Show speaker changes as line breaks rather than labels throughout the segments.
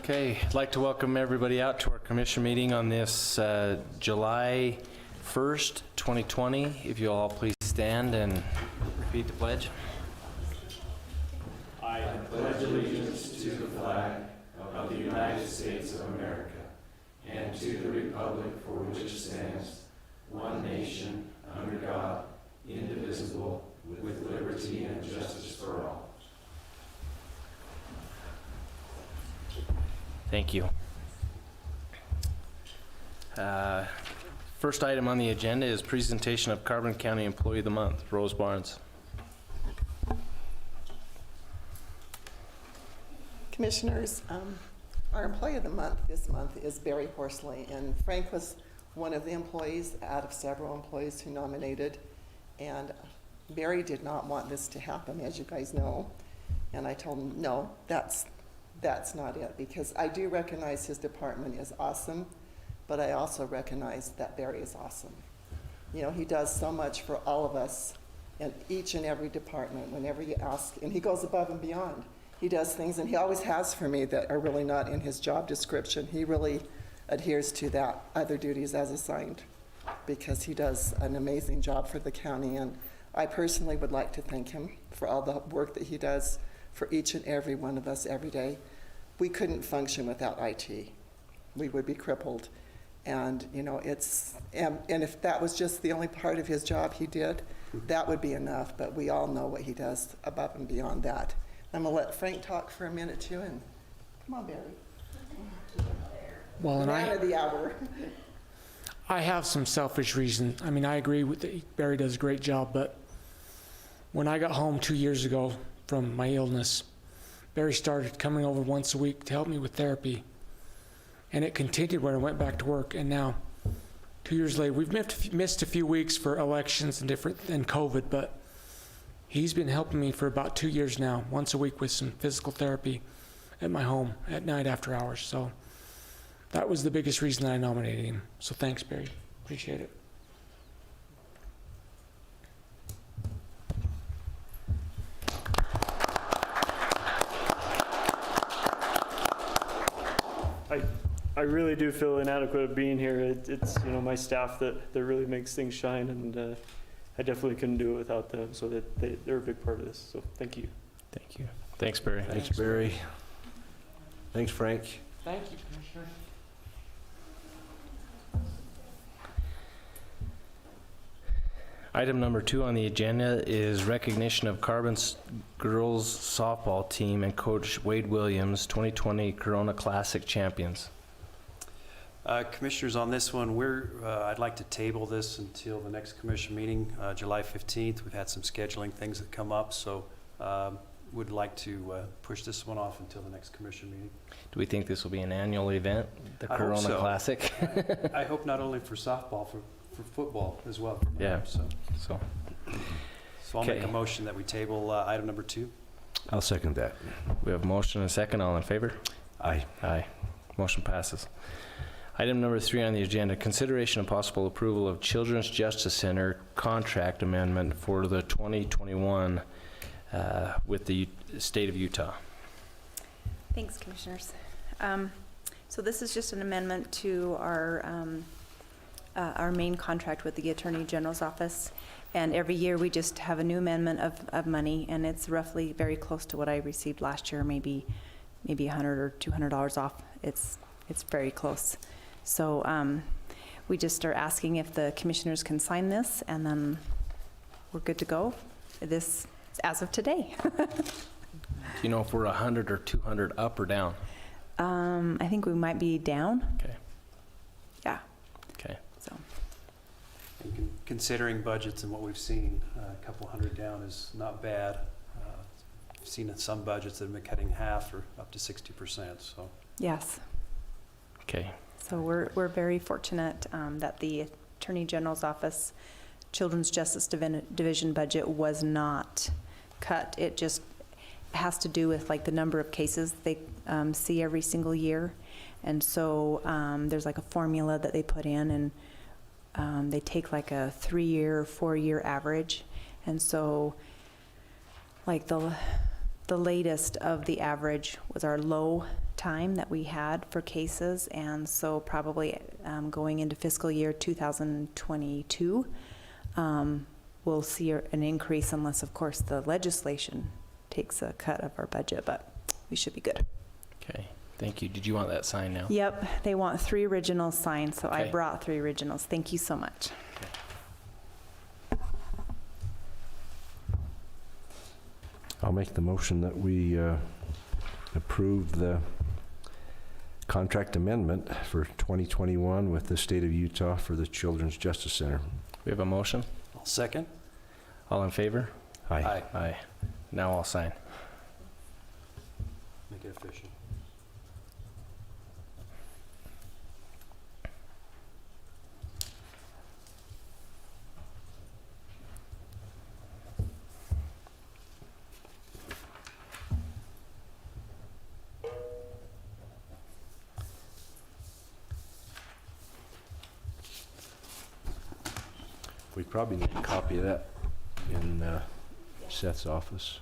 Okay, I'd like to welcome everybody out to our commission meeting on this July 1st, 2020. If you all please stand and repeat the pledge.
I pledge allegiance to the flag of the United States of America and to the republic for which it stands, one nation, under God, indivisible, with liberty and justice for all.
Thank you. First item on the agenda is presentation of Carbon County Employee of the Month, Rose Barnes.
Commissioners, our Employee of the Month this month is Barry Horsley, and Frank was one of the employees out of several employees who nominated, and Barry did not want this to happen, as you guys know, and I told him, no, that's not it, because I do recognize his department is awesome, but I also recognize that Barry is awesome. You know, he does so much for all of us in each and every department whenever you ask, and he goes above and beyond. He does things, and he always has for me, that are really not in his job description. He really adheres to that, other duties as assigned, because he does an amazing job for the county, and I personally would like to thank him for all the work that he does for each and every one of us every day. We couldn't function without IT. We would be crippled. And, you know, and if that was just the only part of his job he did, that would be enough, but we all know what he does above and beyond that. I'm gonna let Frank talk for a minute too, and come on, Barry.
Well, and
Man of the hour.
I have some selfish reasons. I mean, I agree with Barry does a great job, but when I got home 2 years ago from my illness, Barry started coming over once a week to help me with therapy. And it continued when I went back to work. And now, 2 years later, we've missed a few weeks for elections and COVID, but he's been helping me for about 2 years now, once a week with some physical therapy at my home at night after hours. So that was the biggest reason that I nominated him. So thanks, Barry. Appreciate it.
I really do feel inadequate of being here. It's you know, my staff that really makes things shine, and I definitely couldn't do it without them. So that they're a big part of this. So thank you.
Thank you. Thanks, Barry.
Thanks, Barry. Thanks, Frank.
Thank you, Commissioner.
Item number 2 on the agenda is recognition of Carbon Girls Softball Team and Coach Wade Williams, 2020 Corona Classic Champions.
Commissioners, on this one, I'd like to table this until the next commission meeting, July 15th. We've had some scheduling things that come up, so would like to push this one off until the next commission meeting.
Do we think this will be an annual event, the Corona
hope so.
Classic?
I hope not only for softball, for football as well.
Yeah.
So I'll
Okay.
make a motion that we table item number 2.
I'll second that.
We have a motion and a second. All in favor?
Aye.
Aye. Motion passes. Item number 3 on the agenda, consideration and possible approval of Children's Justice Center contract amendment for the 2021 with the state of Utah.
Thanks, Commissioners. So this is just an amendment to our main contract with the Attorney General's office. And every year we just have a new amendment of money, and it's roughly very close to what I received last year, maybe $100 or $200 off. It's very close. So we just are asking if the commissioners can sign this, and then we're good to go. This as of today.
Do you know if we're 100 or 200 up or down?
I think we might be down.
Okay.
Yeah.
Okay.
So.
And considering budgets and what we've seen, a couple hundred down is not bad. I've seen some budgets that have been cutting half or up to 60%. So
Yes.
Okay.
So we're very fortunate that the Attorney General's office Children's Justice Division budget was not cut. It just has to do with like the number of cases they see every single year, and so there's like a formula that they put in, and they take like a 3-year or 4-year average, and so like the latest of the average was our low time that we had for cases, and so probably going into fiscal year 2022, we'll see an increase unless, of course, the legislation takes a cut of our budget, but we should be good.
Okay, thank you. Did you want that sign now?
Yep, they want 3 originals signed, so I
Okay.
brought 3 originals. Thank you so much.
I'll make the motion that we approve the contract amendment for 2021 with the State of Utah for the Children's Justice Center.
We have a motion.
I'll second.
All in favor?
Aye.
Aye. Now I'll sign.
Make it official.
We probably need a copy of that in Seth's office.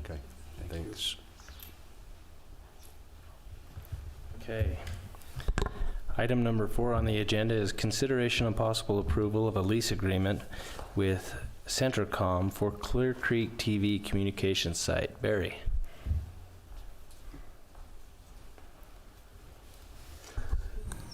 Okay, thanks.
Okay. Item number 4 on the agenda is consideration and possible approval of a lease agreement with Centricom for Clear Creek TV communications site. Barry.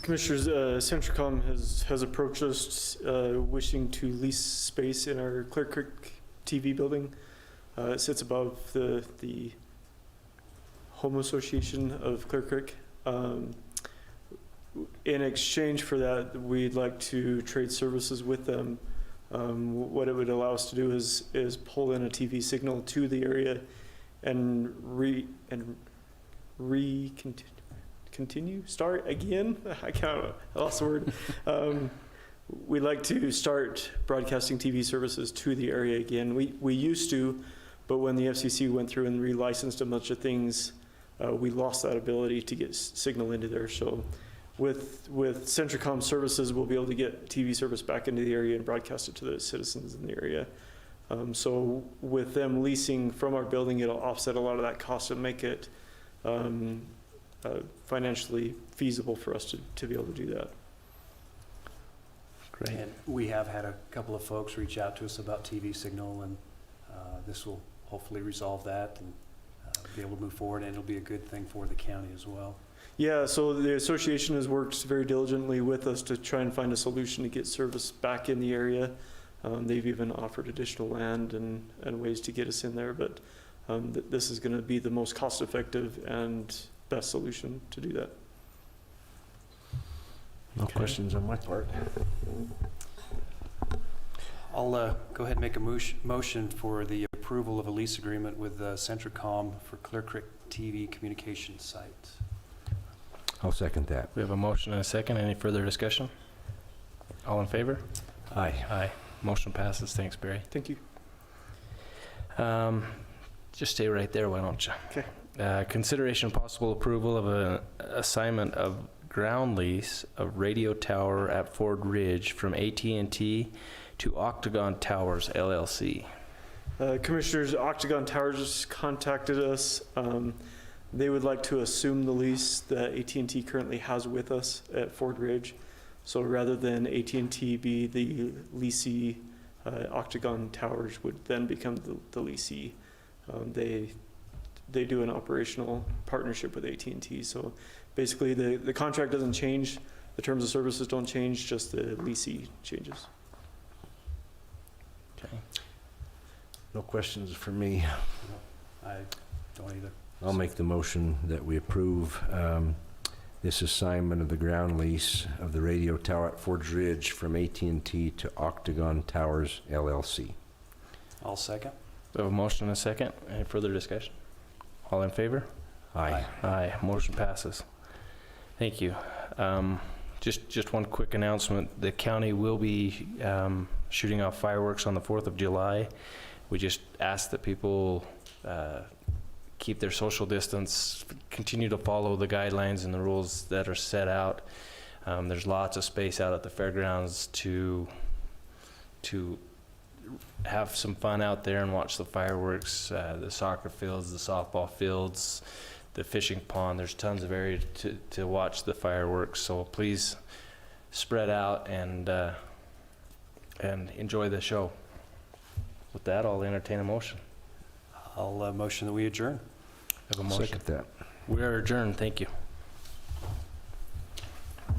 Commissioners, Centricom has approached us wishing to lease space in our Clear Creek TV building. It sits above the Home Association of Clear Creek. In exchange for that, we'd like to trade services with them. What it would allow us to do is pull in a TV signal to the area and start again. I lost the word. We'd like to start broadcasting TV services to the area again. We used to, but when the FCC went through and relicensed a bunch of things, we lost that ability to get signal into there. So with Centricom services, we'll be able to get TV service back into the area and broadcast it to the citizens in the area. So with them leasing from our building, it'll offset a lot of that cost and make it financially feasible for us to be able to do that.
Great.
And we have had a couple of folks reach out to us about TV signal, and this will hopefully resolve that and be able to move forward, and it'll be a good thing for the county as well.
Yeah, so the association has worked very diligently with us to try and find a solution to get service back in the area. They've even offered additional land and ways to get us in there, but this is going to be the most cost-effective and best solution to do that.
No questions on my part.
I'll go ahead and make a motion for the approval of a lease agreement with Centricom for Clear Creek TV communications site.
I'll second that.
We have a motion and a second. Any further discussion? All in favor?
Aye.
Aye. Motion passes. Thanks, Barry.
Thank you.
Just stay right there, why don't you?
Okay.
Consideration and possible approval of an assignment of ground lease of radio tower at Ford Ridge from AT&T to Octagon Towers LLC.
Commissioners, Octagon Towers contacted us. They would like to assume the lease that AT&T currently has with us at Ford Ridge. So rather than AT&T be the leasee, Octagon Towers would then become the leasee. They do an operational partnership with AT&T. So basically the contract doesn't change, the terms of services don't change, just the leasee changes.
Okay.
No questions for me.
I don't either.
I'll make the motion that we approve this assignment of the ground lease of the radio tower at Fords Ridge from AT&T to Octagon Towers LLC.
I'll second.
We have a motion and a second. Any further discussion? All in favor?
Aye.
Aye. Motion passes. Thank you. Just one quick announcement. The county will be shooting off fireworks on the 4th of July. We just ask that people keep their social distance, continue to follow the guidelines and the rules that are set out. There's lots of space out at the fairgrounds to have some fun out there and watch the fireworks, the soccer fields, the softball fields, the fishing pond. There's tons of area to watch the fireworks, so please spread out and enjoy the show. With that, I'll entertain a motion.
I'll motion that we adjourn.
I have a motion.
Second that.
We are adjourned. Thank you.